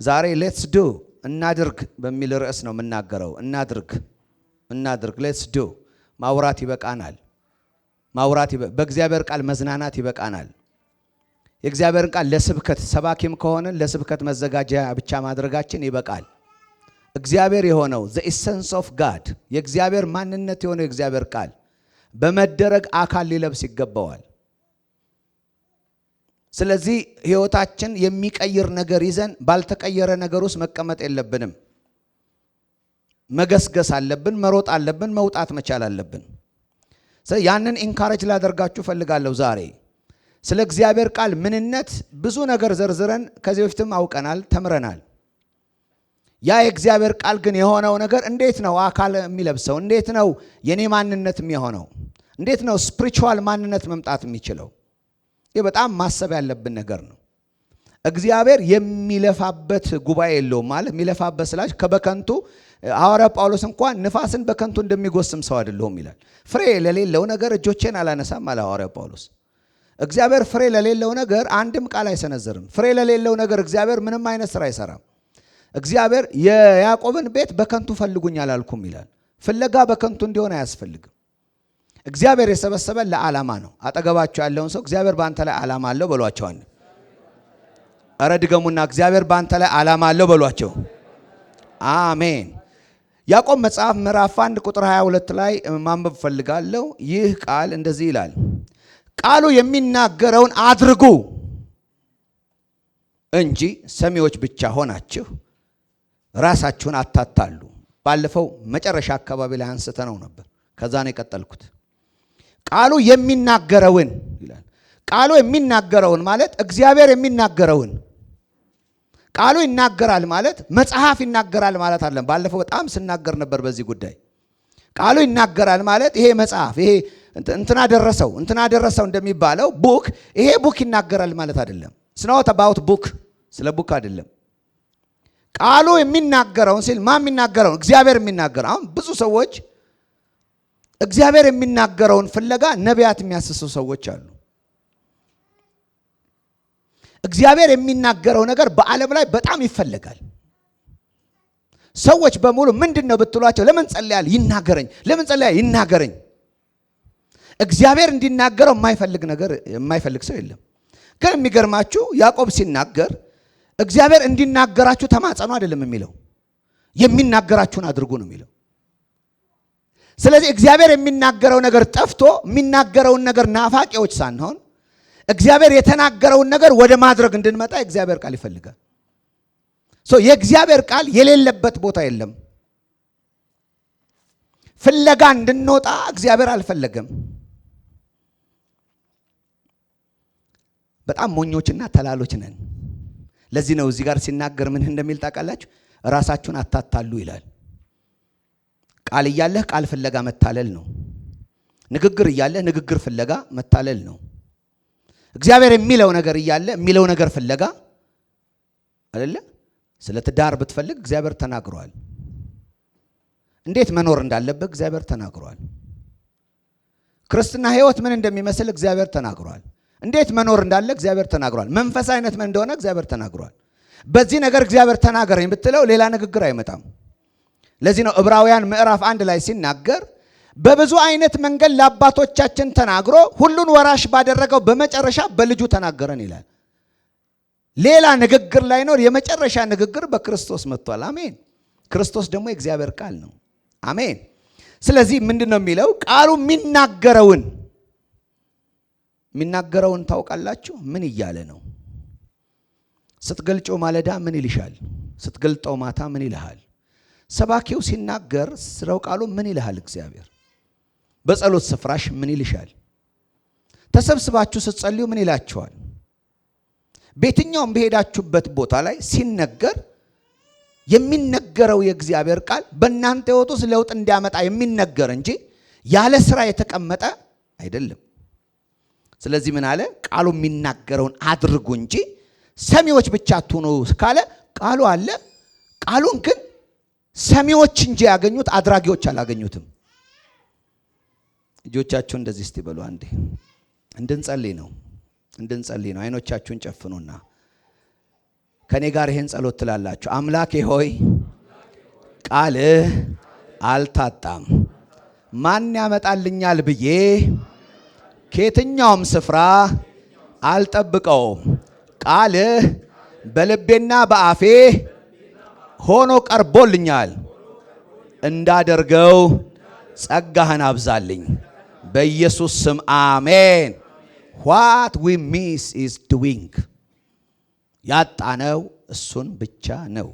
ዛሬ ሌትስ ዱ እናድርግ በሚል ርዕስ ነው የምናገረው። እናድርግ ሌትስ ዱ ማውራት ይበቃናል። በእግዚአብሔር ቃል መዝናናት ይበቃናል። የእግዚአብሔርን ቃል ለስብከት ሰባኪም ከሆነን ለስብከት መዘጋጃ ብቻ ማድረጋችን ይበቃል። እግዚአብሔር የሆነው the essence of God የእግዚአብሔር ማንነት የሆነው የእግዚአብሔር ቃል በመደረግ አካል ሊለብስ ይገባዋል። ስለዚህ ሕይወታችን የሚቀይር ነገር ይዘን ባልተቀየረ ነገር ውስጥ መቀመጥ የለብንም። መገስገስ አለብን፣ መሮጥ አለብን፣ መውጣት መቻል አለብን። ስለዚህ ያንን ኢንካሬጅ ላደርጋችሁ ፈልጋለሁ። ዛሬ ስለ እግዚአብሔር ቃል ምንነት ብዙ ነገር ዘርዝረን ከዚህ በፊትም አውቀናል፣ ተምረናል። ያ የእግዚአብሔር ቃል ግን የሆነው ነገር እንዴት ነው አካል የሚለብሰው? እንዴት ነው የኔ ማንነት የሚሆነው? እንዴት ነው ስፒሪቹዋል ማንነት መምጣት የሚችለው? ይህ በጣም ማሰብ ያለብን ነገር ነው። እግዚአብሔር የሚለፋበት ጉባኤ የለውም። ማለት የሚለፋበት ስላች ከበከንቱ ሐዋርያ ጳውሎስ እንኳን ንፋስን በከንቱ እንደሚጎስም ሰው አይደለሁም ይላል። ፍሬ ለሌለው ነገር እጆቼን አላነሳም አለ ሐዋርያ ጳውሎስ። እግዚአብሔር ፍሬ ለሌለው ነገር አንድም ቃል አይሰነዝርም። ፍሬ ለሌለው ነገር እግዚአብሔር ምንም አይነት ስራ አይሰራም። እግዚአብሔር የያዕቆብን ቤት በከንቱ ፈልጉኝ አላልኩም ይላል። ፍለጋ በከንቱ እንዲሆን አያስፈልግም። እግዚአብሔር የሰበሰበን ለዓላማ ነው። አጠገባቸው ያለውን ሰው እግዚአብሔር በአንተ ላይ ዓላማ አለው በሏቸዋል። ኧረ ድገሙና እግዚአብሔር በአንተ ላይ ዓላማ አለው በሏቸው። አሜን። ያዕቆብ መጽሐፍ ምዕራፍ 1 ቁጥር 22 ላይ ማንበብ ፈልጋለሁ። ይህ ቃል እንደዚህ ይላል፣ ቃሉ የሚናገረውን አድርጉ እንጂ ሰሚዎች ብቻ ሆናችሁ ራሳችሁን አታታሉ። ባለፈው መጨረሻ አካባቢ ላይ አንስተነው ነበር። ከዛ ነው የቀጠልኩት። ቃሉ የሚናገረውን ይላል። ቃሉ የሚናገረውን ማለት እግዚአብሔር የሚናገረውን። ቃሉ ይናገራል ማለት መጽሐፍ ይናገራል ማለት አለን። ባለፈው በጣም ስናገር ነበር በዚህ ጉዳይ። ቃሉ ይናገራል ማለት ይሄ መጽሐፍ ይሄ እንትና ደረሰው እንደሚባለው ቡክ ይሄ ቡክ ይናገራል ማለት አይደለም። It's not about book ስለ ቡክ አይደለም። ቃሉ የሚናገረውን ሲል ማን የሚናገረውን? እግዚአብሔር የሚናገረው። አሁን ብዙ ሰዎች እግዚአብሔር የሚናገረውን ፍለጋ ነቢያት የሚያስሱ ሰዎች አሉ። እግዚአብሔር የሚናገረው ነገር በዓለም ላይ በጣም ይፈልጋል። ሰዎች በሙሉ ምንድነው ብትሏቸው ለምን ጸልያል? ይናገረኝ። ለምን ጸልያል? ይናገረኝ። እግዚአብሔር እንዲናገረው የማይፈልግ ሰው የለም። ግን የሚገርማችሁ ያዕቆብ ሲናገር እግዚአብሔር እንዲናገራችሁ ተማጸኑ አይደለም የሚለው፣ የሚናገራችሁን አድርጉ ነው የሚለው። ስለዚህ እግዚአብሔር የሚናገረው ነገር ጠፍቶ የሚናገረውን ነገር ናፋቂዎች ሳንሆን እግዚአብሔር የተናገረውን ነገር ወደ ማድረግ እንድንመጣ እግዚአብሔር ቃል ይፈልጋል። የእግዚአብሔር ቃል የሌለበት ቦታ የለም። ፍለጋ እንድንወጣ እግዚአብሔር አልፈለገም። በጣም ሞኞችና ተላሎች ነን። ለዚህ ነው እዚህ ጋር ሲናገር ምን እንደሚል ታውቃላችሁ? ራሳችሁን አታታሉ ይላል። ቃል እያለህ ቃል ፍለጋ መታለል ነው። ንግግር እያለህ ንግግር ፍለጋ መታለል ነው። እግዚአብሔር የሚለው ነገር እያለ የሚለው ነገር ፍለጋ አይደለ? ስለ ትዳር ብትፈልግ እግዚአብሔር ተናግሯል። እንዴት መኖር እንዳለበት እግዚአብሔር ተናግሯል። ክርስትና ሕይወት ምን እንደሚመስል እግዚአብሔር ተናግሯል። እንዴት መኖር እንዳለ እግዚአብሔር ተናግሯል። መንፈሳዊነት ምን እንደሆነ እግዚአብሔር ተናግሯል። በዚህ ነገር እግዚአብሔር ተናገረኝ ብትለው ሌላ ንግግር አይመጣም። ለዚህ ነው ዕብራውያን ምዕራፍ 1 ላይ ሲናገር በብዙ አይነት መንገድ ለአባቶቻችን ተናግሮ ሁሉን ወራሽ ባደረገው በመጨረሻ በልጁ ተናገረን ይላል። ሌላ ንግግር ላይኖር የመጨረሻ ንግግር በክርስቶስ መጥቷል። አሜን። ክርስቶስ ደግሞ የእግዚአብሔር ቃል ነው። አሜን። ስለዚህ ምንድነው የሚለው? ቃሉ የሚናገረውን ታውቃላችሁ? ምን እያለ ነው? ስትገልጨው ማለዳ ምን ይልሻል? ስትገልጠው ማታ ምን ይልሃል? ሰባኪው ሲናገር ስራው ቃሉ ምን ይልሃል? እግዚአብሔር በጸሎት ስፍራሽ ምን ይልሻል? ተሰብስባችሁ ስትጸልዩ ምን ይላችኋል? በየትኛውም በሄዳችሁበት ቦታ ላይ ሲነገር የሚነገረው የእግዚአብሔር ቃል በእናንተ ሕይወት ውስጥ ለውጥ እንዲያመጣ የሚነገር እንጂ ያለ ስራ የተቀመጠ አይደለም። ስለዚህ ምን አለ? ቃሉ የሚናገረውን አድርጉ እንጂ ሰሚዎች ብቻ አትሁኑ ካለ ቃሉ አለ። ቃሉን ግን ሰሚዎች እንጂ ያገኙት አድራጊዎች አላገኙትም። እጆቻችሁ እንደዚህ እስቲ በሉ አንዴ። እንድንጸልይ ነው። አይኖቻችሁን ጨፍኑና ከኔ ጋር ይሄን ጸሎት ትላላችሁ። አምላኬ ሆይ ቃልህ አልታጣም፣ ማን ያመጣልኛል ብዬ ከየትኛውም ስፍራ አልጠብቀውም። ቃልህ በልቤና በአፌ ሆኖ ቀርቦልኛል። እንዳደርገው ጸጋህን አብዛልኝ፣ በኢየሱስ ስም አሜን። What we miss is doing. ያጣነው እሱን ብቻ ነው፣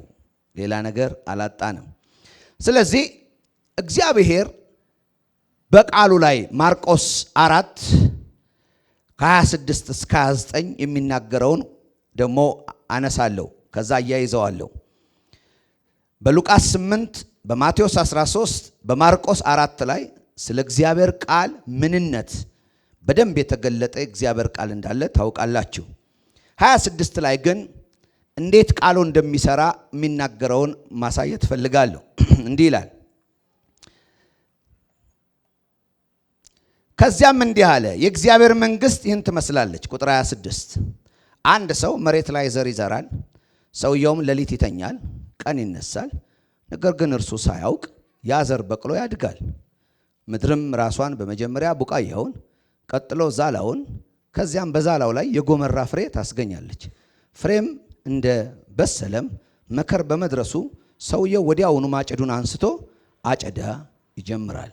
ሌላ ነገር አላጣንም። ስለዚህ እግዚአብሔር በቃሉ ላይ ማርቆስ 4 ከ26 እስከ 29 የሚናገረውን ደግሞ አነሳለሁ፣ ከዛ እያይዘዋለሁ። በሉቃስ 8፣ በማቴዎስ 13፣ በማርቆስ 4 ላይ ስለ እግዚአብሔር ቃል ምንነት በደንብ የተገለጠ እግዚአብሔር ቃል እንዳለ ታውቃላችሁ። 26 ላይ ግን እንዴት ቃሉ እንደሚሰራ የሚናገረውን ማሳየት ፈልጋለሁ። እንዲህ ይላል፣ ከዚያም እንዲህ አለ፣ የእግዚአብሔር መንግሥት ይህን ትመስላለች። ቁጥር 26 አንድ ሰው መሬት ላይ ዘር ይዘራል። ሰውየውም ሌሊት ይተኛል፣ ቀን ይነሳል። ነገር ግን እርሱ ሳያውቅ ያ ዘር በቅሎ ያድጋል። ምድርም ራሷን በመጀመሪያ ቡቃያውን፣ ቀጥሎ ዛላውን፣ ከዚያም በዛላው ላይ የጎመራ ፍሬ ታስገኛለች። ፍሬም እንደ በሰለም መከር በመድረሱ ሰውየው ወዲያውኑ ማጨዱን አንስቶ አጨዳ ይጀምራል።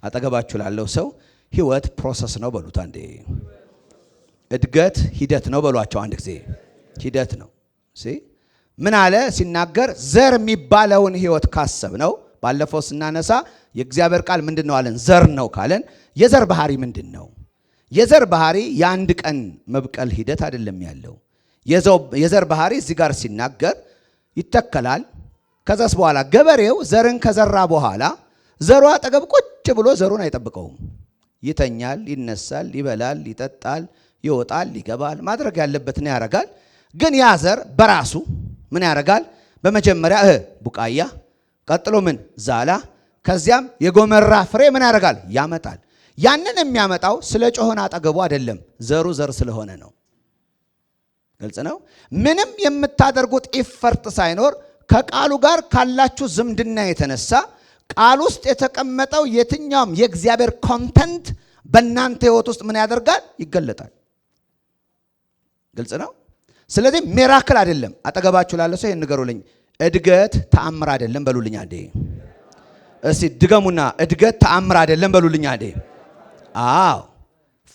አጠገባችሁ ላለው ሰው ህይወት ፕሮሰስ ነው በሉት አንዴ። እድገት ሂደት ነው በሏቸው አንድ ጊዜ። ሂደት ነው። ምን አለ ሲናገር? ዘር የሚባለውን ህይወት ካሰብ ነው። ባለፈው ስናነሳ የእግዚአብሔር ቃል ምንድን ነው አለን? ዘር ነው ካለን የዘር ባህሪ ምንድን ነው? የዘር ባህሪ የአንድ ቀን መብቀል ሂደት አይደለም ያለው። የዘር ባህሪ እዚህ ጋር ሲናገር ይተከላል። ከዛስ በኋላ ገበሬው ዘርን ከዘራ በኋላ ዘሩ አጠገብ ቁጭ ብሎ ዘሩን አይጠብቀውም። ይተኛል፣ ይነሳል፣ ይበላል፣ ይጠጣል፣ ይወጣል፣ ይገባል፣ ማድረግ ያለበትን ያደርጋል። ግን ያ ዘር በራሱ ምን ያደርጋል? በመጀመሪያ ቡቃያ፣ ቀጥሎ ምን ዛላ፣ ከዚያም የጎመራ ፍሬ ምን ያደርጋል? ያመጣል። ያንን የሚያመጣው ስለ ጮኸን አጠገቡ አይደለም፣ ዘሩ ዘር ስለሆነ ነው። ግልጽ ነው። ምንም የምታደርጉት ኢፈርት ሳይኖር ከቃሉ ጋር ካላችሁ ዝምድና የተነሳ ቃል ውስጥ የተቀመጠው የትኛውም የእግዚአብሔር ኮንተንት በእናንተ ህይወት ውስጥ ምን ያደርጋል? ይገለጣል። ግልጽ ነው። ስለዚህ ሚራክል አይደለም። አጠገባችሁ ላለ ሰው ይሄን ንገሩልኝ። እድገት ተአምር አይደለም በሉልኝ አንዴ። እስቲ ድገሙና እድገት ተአምር አይደለም በሉልኝ አንዴ። አዎ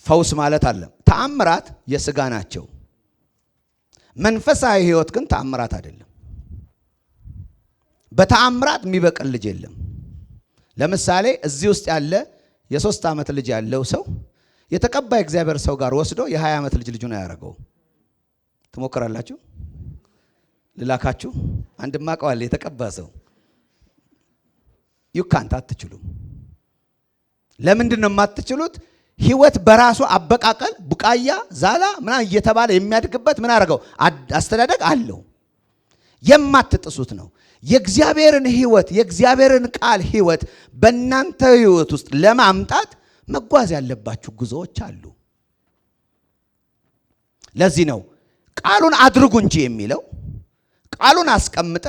ፈውስ ማለት አይደለም። ተአምራት የሥጋ ናቸው። መንፈሳዊ ህይወት ግን ተአምራት አይደለም። በተአምራት የሚበቅል ልጅ የለም። ለምሳሌ እዚህ ውስጥ ያለ የ3 ዓመት ልጅ ያለው ሰው የተቀባ እግዚአብሔር ሰው ጋር ወስዶ የ20 ዓመት ልጅ ነው ያደረገው። ትሞክራላችሁ? ልላካችሁ አንድ ማቀዋል የተቀባ ሰው ዩካንት አትችሉም። ለምንድን ነው የማትችሉት? ህይወት በራሱ አበቃቀል ቡቃያ ዛላ ምናምን እየተባለ የሚያድግበት ምን አደረገው? አስተዳደግ አለው። የማትጥሱት ነው። የእግዚአብሔርን ህይወት የእግዚአብሔርን ቃል ህይወት በእናንተ ህይወት ውስጥ ለማምጣት መጓዝ ያለባችሁ ጉዞዎች አሉ። ለዚህ ነው ቃሉን አድርጉ እንጂ የሚለው። ቃሉን አስቀምጠ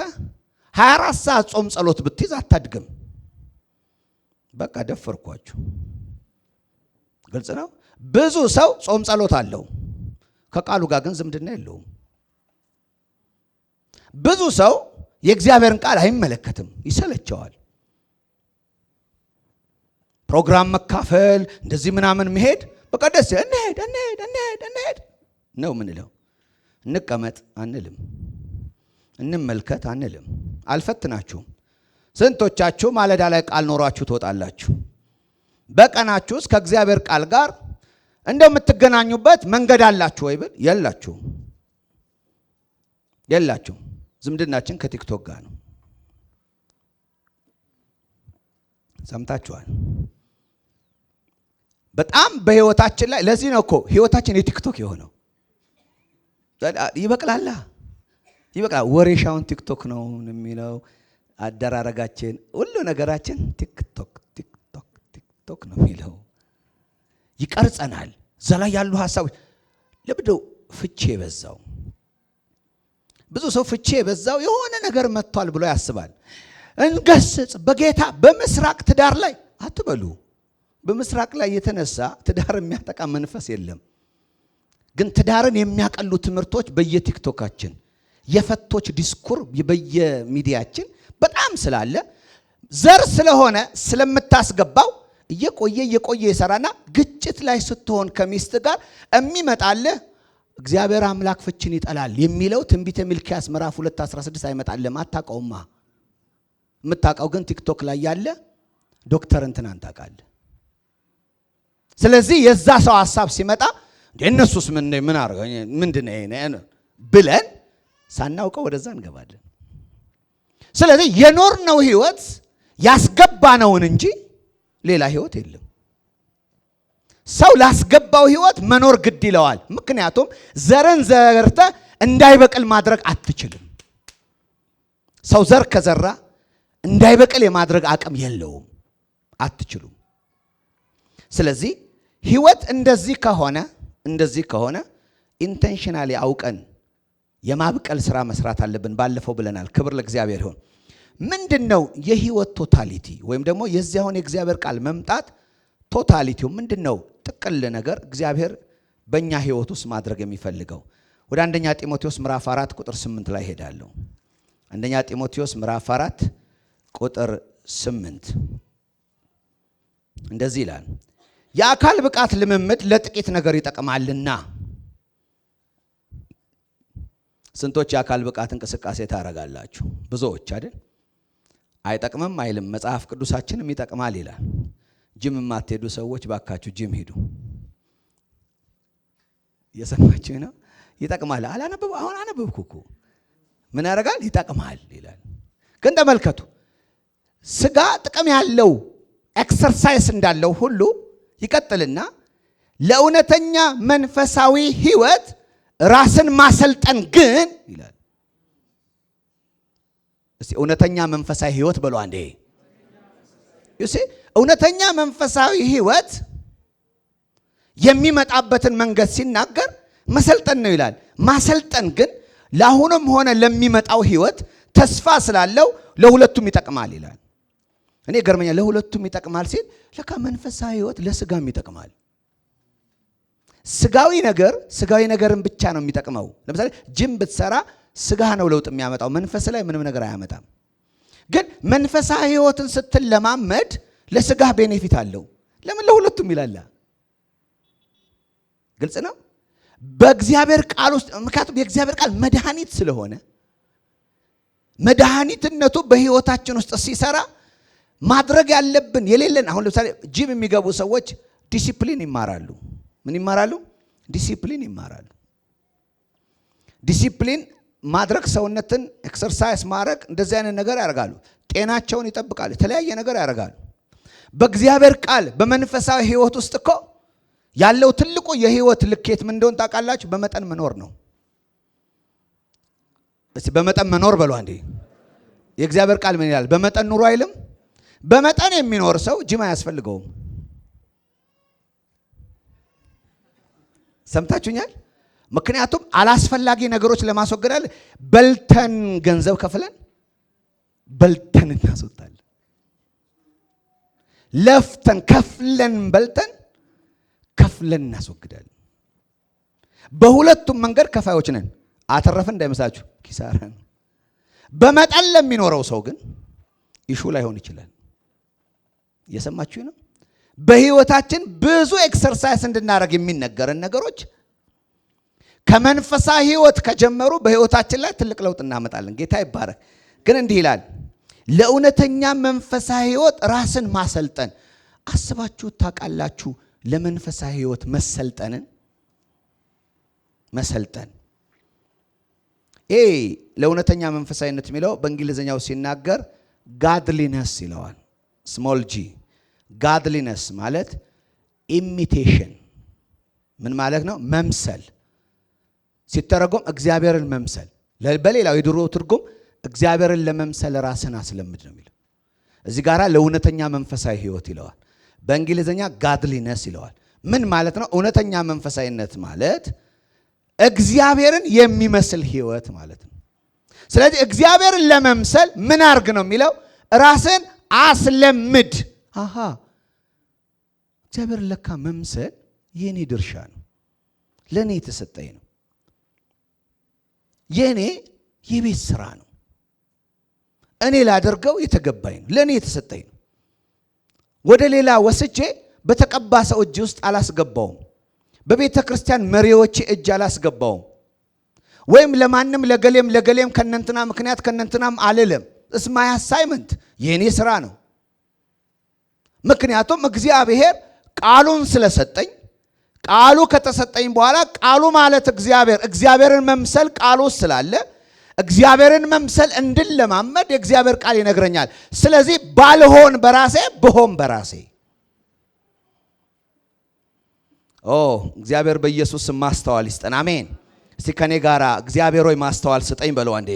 24 ሰዓት ጾም ጸሎት ብትይዝ አታድግም። በቃ ደፈርኳችሁ። ግልጽ ነው። ብዙ ሰው ጾም ጸሎት አለው፣ ከቃሉ ጋር ግን ዝምድና የለውም። ብዙ ሰው የእግዚአብሔርን ቃል አይመለከትም፣ ይሰለቸዋል። ፕሮግራም መካፈል እንደዚህ ምናምን መሄድ በቃ ደስ እንሄድ ነው ምንለው። እንቀመጥ አንልም፣ እንመልከት አንልም። አልፈትናችሁም። ስንቶቻችሁ ማለዳ ላይ ቃል ኖሯችሁ ትወጣላችሁ? በቀናችሁ ውስጥ ከእግዚአብሔር ቃል ጋር እንደምትገናኙበት መንገድ አላችሁ ወይ ብል የላችሁም። ዝምድናችን ከቲክቶክ ጋር ነው። ሰምታችኋል። በጣም በህይወታችን ላይ ለዚህ ነው እኮ ህይወታችን የቲክቶክ የሆነው። ይበቅላል። ወሬሻውን ቲክቶክ ነው የሚለው። አደራረጋችን ሁሉ ነገራችን ቲክቶክ ነው የሚለው። ይቀርጸናል። እዛ ላይ ያሉ ሐሳቦች ለብደው ፍቺ የበዛው ብዙ ሰው ፍቼ በዛው የሆነ ነገር መጥቷል ብሎ ያስባል። እንገስጽ በጌታ በምስራቅ ትዳር ላይ አትበሉ። በምስራቅ ላይ የተነሳ ትዳር የሚያጠቃ መንፈስ የለም። ግን ትዳርን የሚያቀሉ ትምህርቶች በየቲክቶካችን የፈቶች ዲስኩር በየሚዲያችን በጣም ስላለ ዘር ስለሆነ ስለምታስገባው እየቆየ ይሰራና ግጭት ላይ ስትሆን ከሚስት ጋር የሚመጣልህ እግዚአብሔር አምላክ ፍችን ይጠላል የሚለው ትንቢተ ሚልክያስ ምዕራፍ 2:16 አይመጣልህም። አታውቀውማ። የምታውቀው ግን ቲክቶክ ላይ ያለ ዶክተር እንትናን ታውቃለህ። ስለዚህ የዛ ሰው ሐሳብ ሲመጣ እነሱስ ምን አርገው ምንድነው ብለን ሳናውቀው ወደዛ እንገባለን። ስለዚህ የኖርነው ህይወት ያስገባነውን እንጂ ሌላ ህይወት የለም። ሰው ላስገባው ህይወት መኖር ግድ ይለዋል። ምክንያቱም ዘርን ዘርተ እንዳይበቅል ማድረግ አትችልም። ሰው ዘር ከዘራ እንዳይበቅል የማድረግ አቅም የለውም። አትችሉም። ስለዚህ ህይወት እንደዚህ ከሆነ ኢንቴንሽናሊ አውቀን የማብቀል ስራ መስራት አለብን። ባለፈው ብለናል። ክብር ለእግዚአብሔር ይሁን። ምንድነው የህይወት ቶታሊቲ ወይም ደግሞ የዚያውን የእግዚአብሔር ቃል መምጣት ቶታሊቲው ምንድነው? ጥቅል ነገር እግዚአብሔር በእኛ ህይወት ውስጥ ማድረግ የሚፈልገው ወደ አንደኛ ጢሞቴዎስ ምዕራፍ 4 ቁጥር 8 ላይ ሄዳለሁ። አንደኛ ጢሞቴዎስ ምዕራፍ 4 ቁጥር 8 እንደዚህ ይላል፣ የአካል ብቃት ልምምድ ለጥቂት ነገር ይጠቅማልና። ስንቶች የአካል ብቃት እንቅስቃሴ ታደርጋላችሁ? ብዙዎች አይደል? አይጠቅምም አይልም መጽሐፍ ቅዱሳችንም ይጠቅማል ይላል። ጂም የማትሄዱ ሰዎች ባካችሁ ጂም ሂዱ። የሰማችሁ ነው። ይጠቅማል። አሁን አነበብኩ እኮ ምን ያደርጋል? ይጠቅማል ይላል። ግን ተመልከቱ፣ ስጋ ጥቅም ያለው ኤክሰርሳይስ እንዳለው ሁሉ ይቀጥልና ለእውነተኛ መንፈሳዊ ህይወት ራስን ማሰልጠን ግን ይላል። እስቲ እውነተኛ መንፈሳዊ ህይወት በሉ አንዴ። እሺ፣ እውነተኛ መንፈሳዊ ህይወት የሚመጣበትን መንገድ ሲናገር መሰልጠን ነው ይላል። ማሰልጠን ግን ለአሁንም ሆነ ለሚመጣው ህይወት ተስፋ ስላለው ለሁለቱም ይጠቅማል ይላል። እኔ ገርመኛል። ለሁለቱም ይጠቅማል ሲል ለካ መንፈሳዊ ህይወት ለስጋም ይጠቅማል። ስጋዊ ነገርን ብቻ ነው የሚጠቅመው። ለምሳሌ ጂም ብትሰራ ስጋ ነው ለውጥ የሚያመጣው፣ መንፈስ ላይ ምንም ነገር አያመጣም። ግን መንፈሳዊ ህይወትን ስትለማመድ ለስጋ ቤኔፊት አለው። ለምን? ለሁለቱም ይላል። ግልጽ ነው። በእግዚአብሔር ቃል ውስጥ ምክንያቱም የእግዚአብሔር ቃል መድኃኒት ስለሆነ መድኃኒትነቱ በህይወታችን ውስጥ ሲሰራ ማድረግ ያለብን የሌለን። አሁን ለምሳሌ ጂም የሚገቡ ሰዎች ዲሲፕሊን ይማራሉ። ምን ይማራሉ? ዲሲፕሊን ይማራሉ። ዲሲፕሊን ማድረግ ሰውነትን ኤክሰርሳይዝ ማድረግ እንደዚህ አይነት ነገር ያደርጋሉ። ጤናቸውን ይጠብቃሉ። የተለያየ ነገር ያደርጋሉ። በእግዚአብሔር ቃል በመንፈሳዊ ህይወት ውስጥ እኮ ያለው ትልቁ የህይወት ልኬት ምን እንደሆነ ታውቃላችሁ? በመጠን መኖር ነው። እስቲ በመጠን መኖር በሉ አንዴ። የእግዚአብሔር ቃል ምን ይላል? በመጠን ኑሩ አይልም? በመጠን የሚኖር ሰው ጂም አያስፈልገውም። ሰምታችሁኛል? ምክንያቱም አላስፈላጊ ነገሮች ለማስወገድ በልተን ገንዘብ ከፍለን በልተን እናስወጣለን። ለፍተን ከፍለን በልተን ከፍለን እናስወግዳለን። በሁለቱም መንገድ ከፋዮች ነን። አተረፈን እንዳይመስላችሁ ኪሳራ ነው። በመጠን ለሚኖረው ሰው ግን ኢሹ ላይሆን ይችላል። እየሰማችሁ ነው። በህይወታችን ብዙ ኤክሰርሳይዝ እንድናደርግ የሚነገረን ነገሮች ከመንፈሳዊ ህይወት ከጀመሩ በህይወታችን ላይ ትልቅ ለውጥ እናመጣለን። ጌታ ይባረክ። ግን እንዲህ ይላል፣ ለእውነተኛ መንፈሳዊ ህይወት ራስን ማሰልጠን። አስባችሁ ታውቃላችሁ? ለመንፈሳዊ ህይወት መሰልጠን ለእውነተኛ መንፈሳዊነት የሚለው በእንግሊዝኛው ሲናገር ጋድሊነስ ይለዋል። ስሞል ጂ። ጋድሊነስ ማለት ኢሚቴሽን። ምን ማለት ነው? መምሰል። ሲተረጎም እግዚአብሔርን መምሰል። በሌላው የድሮ ትርጉም እግዚአብሔርን ለመምሰል ራስን አስለምድ ነው የሚለው። እዚህ ጋራ ለእውነተኛ መንፈሳዊ ህይወት ይለዋል። በእንግሊዝኛ ጋድሊነስ ይለዋል። ምን ማለት ነው? እውነተኛ መንፈሳዊነት ማለት እግዚአብሔርን የሚመስል ህይወት ማለት ነው። ስለዚህ እግዚአብሔርን ለመምሰል ምን አርግ ነው የሚለው? ራስን አስለምድ። አሃ እግዚአብሔርን ለካ መምሰል የኔ ድርሻ ነው፣ ለኔ የተሰጠኝ ነው፣ የኔ የቤት ስራ ነው፣ እኔ ላደርገው የተገባኝ ነው፣ ለኔ የተሰጠኝ ነው። ወደ ሌላ ወስጄ በተቀባ ሰው እጅ ውስጥ አላስገባውም። በቤተ ክርስቲያን መሪዎች እጅ አላስገባውም። ወይም ለማንም ለገሌም ከነንትና ምክንያት ከነንትናም አልልም። እስማ አሳይመንት የኔ ስራ ነው። ምክንያቱም እግዚአብሔር ቃሉን ስለሰጠኝ፣ ቃሉ ከተሰጠኝ በኋላ ቃሉ ማለት እግዚአብሔርን መምሰል ቃሉ ስላለ እግዚአብሔርን መምሰል እንድለማመድ የእግዚአብሔር ቃል ይነግረኛል። ስለዚህ ባልሆን በራሴ ብሆን በራሴ። እግዚአብሔር በኢየሱስ ማስተዋል ይስጠን። አሜን። እስቲ ከኔ ጋራ እግዚአብሔር ሆይ ማስተዋል ስጠኝ በሉ አንዴ።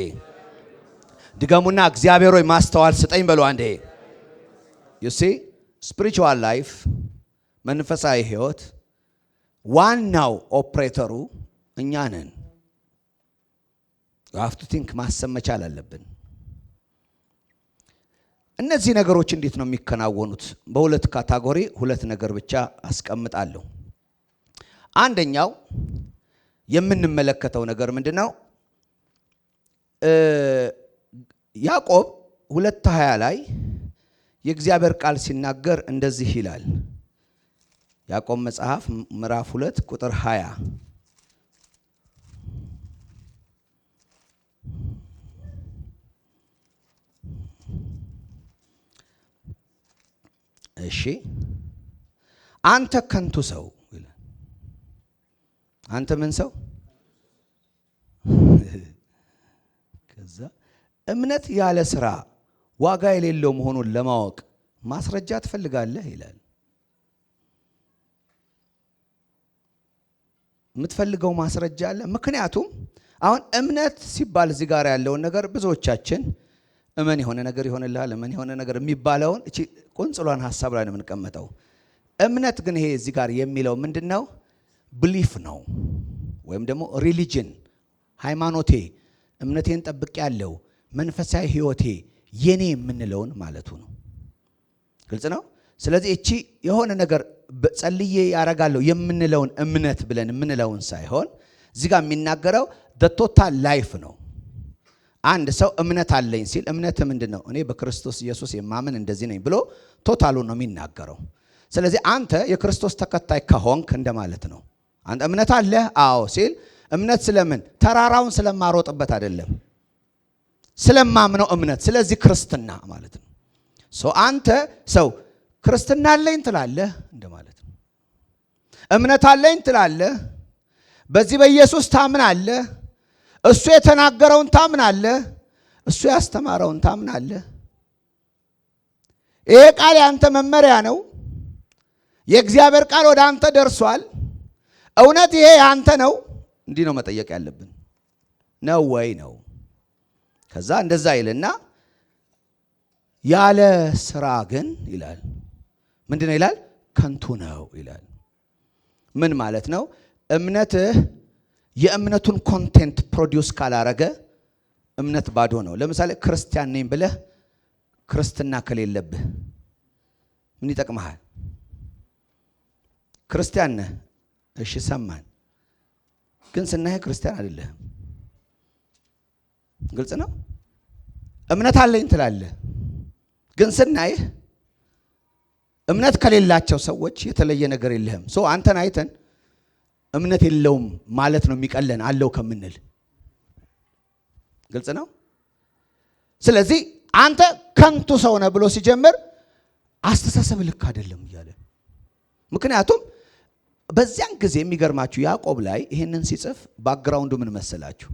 ድገሙና እግዚአብሔር ሆይ ማስተዋል ስጠኝ በሉ አንዴ። you see spiritual life መንፈሳዊ ህይወት ዋናው ኦፕሬተሩ እኛ ነን። you have to think ማሰብ መቻል አለብን። እነዚህ ነገሮች እንዴት ነው የሚከናወኑት? በሁለት ካታጎሪ ሁለት ነገር ብቻ አስቀምጣለሁ። አንደኛው የምንመለከተው ነገር ምንድነው? ያዕቆብ 2:20 ላይ የእግዚአብሔር ቃል ሲናገር እንደዚህ ይላል። ያዕቆብ መጽሐፍ ምዕራፍ 2 ቁጥር 20 እሺ አንተ ከንቱ ሰው ይላል። አንተ ምን ሰው? ከዛ እምነት ያለ ስራ ዋጋ የሌለው መሆኑን ለማወቅ ማስረጃ ትፈልጋለህ ይላል። የምትፈልገው ማስረጃ አለ? ምክንያቱም አሁን እምነት ሲባል እዚህ ጋር ያለውን ነገር ብዙዎቻችን እመን የሆነ ነገር ይሆንልሃል፣ እመን የሆነ ነገር የሚባለውን እቺ ቁንጽሏን ሐሳብ ላይ ነው የምንቀመጠው። እምነት ግን ይሄ እዚህ ጋር የሚለው ምንድነው? ብሊፍ ነው ወይም ደግሞ ሪሊጅን፣ ሃይማኖቴ፣ እምነቴን ጠብቄ ያለው መንፈሳዊ ህይወቴ የኔ የምንለውን ማለቱ ነው። ግልጽ ነው። ስለዚህ እቺ የሆነ ነገር ጸልዬ ያረጋለሁ የምንለውን እምነት ብለን የምንለውን ሳይሆን እዚህ ጋር የሚናገረው the total life ነው። አንድ ሰው እምነት አለኝ ሲል እምነት ምንድነው? እኔ በክርስቶስ ኢየሱስ የማምን እንደዚህ ነኝ ብሎ ቶታሉን ነው የሚናገረው። ስለዚህ አንተ የክርስቶስ ተከታይ ከሆንክ እንደማለት ነው። አንተ እምነት አለ? አዎ ሲል እምነት ስለምን? ተራራውን ስለማሮጥበት አይደለም፣ ስለማምነው እምነት። ስለዚህ ክርስትና ማለት ነው። አንተ ሰው ክርስትና አለኝ ትላለህ እንደማለት ነው። እምነት አለኝ ትላለህ፣ በዚህ በኢየሱስ ታምናለህ፣ እሱ የተናገረውን ታምናለህ፣ እሱ ያስተማረውን ታምናለህ። ይሄ ቃል ያንተ መመሪያ ነው። የእግዚአብሔር ቃል ወደ አንተ ደርሷል። እውነት ይሄ ያንተ ነው? እንዲህ ነው መጠየቅ ያለብን። ነው ወይ ነው? ከዛ እንደዛ ይልና ያለ ስራ ግን ይላል ምንድነው ይላል? ከንቱ ነው ይላል። ምን ማለት ነው? እምነትህ የእምነቱን ኮንቴንት ፕሮዲዩስ ካላረገ እምነት ባዶ ነው። ለምሳሌ ክርስቲያን ነኝ ብለህ ክርስትና ከሌለብህ ምን ይጠቅምሃል? ክርስቲያን ነህ፣ እሺ ሰማን፣ ግን ስናይህ ክርስቲያን አይደለህም። ግልጽ ነው። እምነት አለኝ ትላለህ፣ ግን ስናይህ እምነት ከሌላቸው ሰዎች የተለየ ነገር የለህም። አንተን አይተን እምነት የለውም ማለት ነው የሚቀለን አለው ከምንል። ግልጽ ነው። ስለዚህ አንተ ከንቱ ሰው ነህ ብሎ ሲጀምር አስተሳሰብ ልክ አይደለም እያለ። ምክንያቱም በዚያን ጊዜ የሚገርማችሁ ያዕቆብ ላይ ይሄንን ሲጽፍ ባክግራውንዱ ምን መሰላችሁ?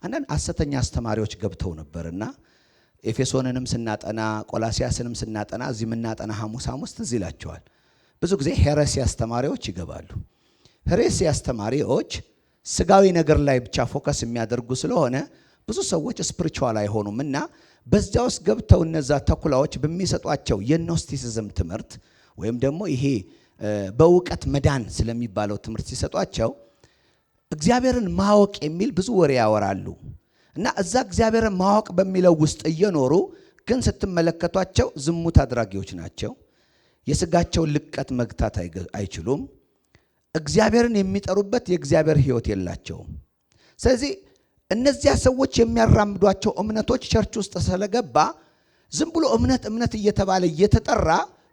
አንዳንድ ሐሰተኛ አስተማሪዎች ገብተው ነበርና ኤፌሶንንም ስናጠና ቆላሲያስንም ስናጠና እዚህ ምናጠና ሐሙስ ትዝ ይላቸዋል። ብዙ ጊዜ ሄሬሲ አስተማሪዎች ይገባሉ። ሄሬሲ አስተማሪዎች ስጋዊ ነገር ላይ ብቻ ፎከስ የሚያደርጉ ስለሆነ ብዙ ሰዎች ስፒሪቹዋል አይሆኑምና በዚያ ውስጥ ገብተው እነዛ ተኩላዎች በሚሰጧቸው የኖስቲሲዝም ትምህርት ወይም ደግሞ ይሄ በእውቀት መዳን ስለሚባለው ትምህርት ሲሰጧቸው እግዚአብሔርን ማወቅ የሚል ብዙ ወሬ ያወራሉ እና እዛ እግዚአብሔርን ማወቅ በሚለው ውስጥ እየኖሩ ግን ስትመለከቷቸው ዝሙት አድራጊዎች ናቸው። የስጋቸውን ልቀት መግታት አይችሉም። እግዚአብሔርን የሚጠሩበት የእግዚአብሔር ሕይወት የላቸውም። ስለዚህ እነዚያ ሰዎች የሚያራምዷቸው እምነቶች ቸርች ውስጥ ስለገባ ዝም ብሎ እምነት እየተባለ እየተጠራ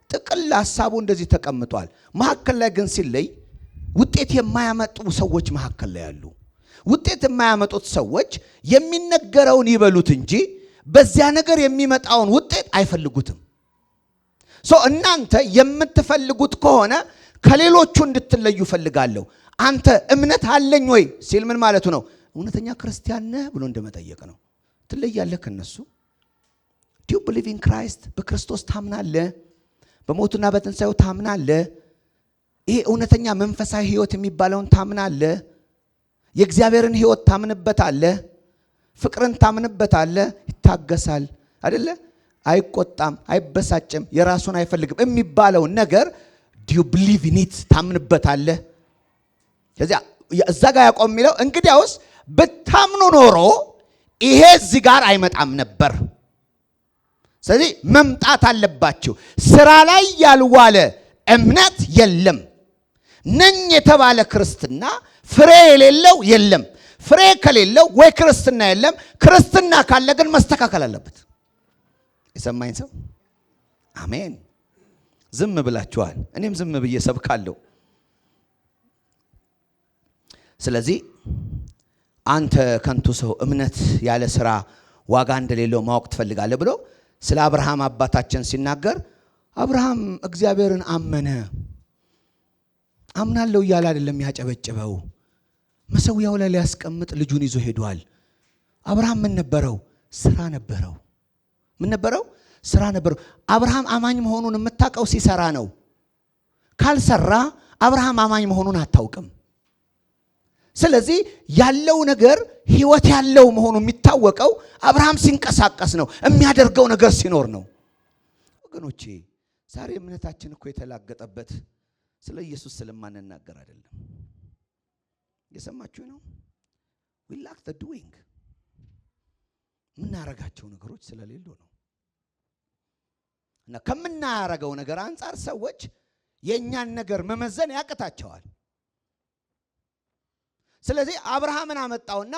ጥቅል ሐሳቡ እንደዚህ ተቀምጧል። መሐከል ላይ ግን ሲለይ ውጤት የማያመጡ ሰዎች መሐከል ላይ ያሉ። ውጤት የማያመጡት ሰዎች የሚነገረውን ይበሉት እንጂ በዚያ ነገር የሚመጣውን ውጤት አይፈልጉትም። እናንተ የምትፈልጉት ከሆነ ከሌሎቹ እንድትለዩ ፈልጋለሁ። አንተ እምነት አለኝ ወይ ሲል ምን ማለቱ ነው? እውነተኛ ክርስቲያን ነህ ብሎ እንደመጠየቅ ነው። ትለያለህ ከነሱ። Do you believe in Christ? በክርስቶስ ታምናለህ? በሞቱና በትንሣኤው ታምናለህ? ይሄ እውነተኛ መንፈሳዊ ሕይወት የሚባለውን ታምናለህ? የእግዚአብሔርን ሕይወት ታምንበታለህ? ፍቅርን ታምንበታለህ? ይታገሳል አይደለ? አይቆጣም፣ አይበሳጭም፣ የራሱን አይፈልግም የሚባለውን ነገር do you believe in it? ታምንበታለህ? ከዚያ እዛ ጋር ያቆም የሚለው እንግዲያውስ ብታምኑ ኖሮ ይሄ እዚህ ጋር አይመጣም ነበር። ስለዚህ መምጣት አለባችሁ። ስራ ላይ ያልዋለ እምነት የለም። ነኝ የተባለ ክርስትና ፍሬ የሌለው የለም። ፍሬ ከሌለው ወይ ክርስትና የለም። ክርስትና ካለ ግን መስተካከል አለበት። የሰማኝ ሰው አሜን። ዝም ብላችኋል፣ እኔም ዝም ብዬ ሰብካለሁ። ስለዚህ አንተ ከንቱ ሰው እምነት ያለ ስራ ዋጋ እንደሌለው ማወቅ ትፈልጋለህ ብሎ ስለ አብርሃም አባታችን ሲናገር አብርሃም እግዚአብሔርን አመነ። አምናለሁ እያለ አይደለም ያጨበጨበው። መሰዊያው ላይ ሊያስቀምጥ ልጁን ይዞ ሄዷል። አብርሃም ምን ነበረው? ስራ ነበረው። ምን ነበረው? ስራ ነበረው። አብርሃም አማኝ መሆኑን የምታውቀው ሲሰራ ነው። ካልሰራ አብርሃም አማኝ መሆኑን አታውቅም። ስለዚህ ያለው ነገር ህይወት ያለው መሆኑ የሚታወቀው አብርሃም ሲንቀሳቀስ ነው፣ የሚያደርገው ነገር ሲኖር ነው። ወገኖቼ ዛሬ እምነታችን እኮ የተላገጠበት ስለ ኢየሱስ ስለማንናገር አይደለም። የሰማችሁ ነው? we lack the doing ምናረጋቸው ነገሮች ስለሌሉ ነው። እና ከምናረጋው ነገር አንፃር ሰዎች የኛን ነገር መመዘን ያቅታቸዋል። ስለዚህ አብርሃምን አመጣውና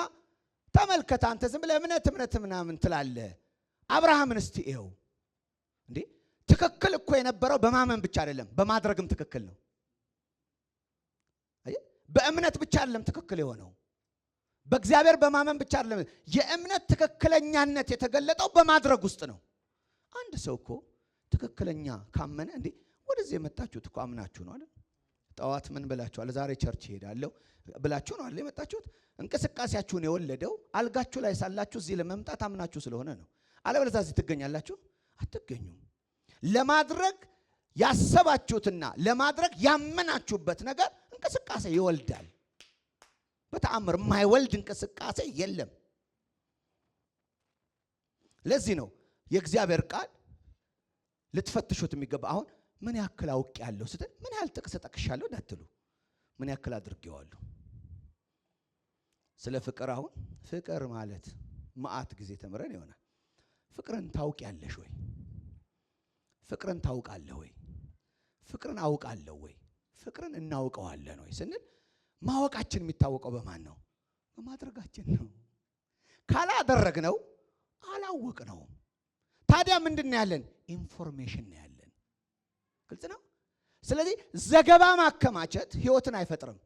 ተመልከት፣ አንተ ዝም ብለህ እምነት ምናምን ትላለህ። አብርሃምን እስቲ ይኸው እንዴ ትክክል እኮ የነበረው በማመን ብቻ አይደለም፣ በማድረግም ትክክል ነው። በእምነት ብቻ አይደለም ትክክል የሆነው፣ በእግዚአብሔር በማመን ብቻ አይደለም። የእምነት ትክክለኛነት የተገለጠው በማድረግ ውስጥ ነው። አንድ ሰው እኮ ትክክለኛ ካመነ እንዴ ወደዚህ የመጣችሁት እኮ አምናችሁ ነው አይደል? ጠዋት ምን ብላችኋል? ዛሬ ቸርች ሄዳለሁ ብላችሁ ነው አይደል የመጣችሁት? እንቅስቃሴያችሁን የወለደው አልጋችሁ ላይ ሳላችሁ እዚህ ለመምጣት አምናችሁ ስለሆነ ነው። አለበለዚያ እዚህ ትገኛላችሁ? አትገኙም። ለማድረግ ያሰባችሁትና ለማድረግ ያመናችሁበት ነገር እንቅስቃሴ ይወልዳል። በተአምር የማይወልድ እንቅስቃሴ የለም። ለዚህ ነው የእግዚአብሔር ቃል ልትፈትሹት የሚገባ። አሁን ምን ያክል አውቄያለሁ ስትል ምን ያህል ጥቅስ ጠቅሻለሁ እንዳትሉ፣ ምን ያክል አድርጌዋለሁ። ስለ ፍቅር አሁን ፍቅር ማለት መዓት ጊዜ ተምረን ይሆናል። ፍቅርን ታውቂያለሽ ወይ? ፍቅርን ታውቃለህ ወይ? ፍቅርን አውቃለሁ ወይ? ፍቅርን እናውቀዋለን ወይ ስንል ማወቃችን የሚታወቀው በማን ነው? በማድረጋችን ነው። ካላደረግነው አላወቅነውም። ታዲያ ምንድን ነው ያለን? ኢንፎርሜሽን ነው ያለን። ግልጽ ነው። ስለዚህ ዘገባ ማከማቸት ህይወትን አይፈጥርም።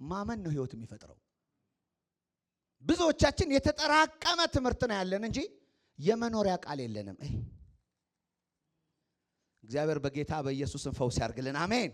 ማመን ነው ህይወት የሚፈጥረው። ብዙዎቻችን የተጠራቀመ ትምህርት ነው ያለን እንጂ የመኖሪያ ቃል የለንም። እግዚአብሔር በጌታ በኢየሱስም ፈውስ ያርግልን። አሜን።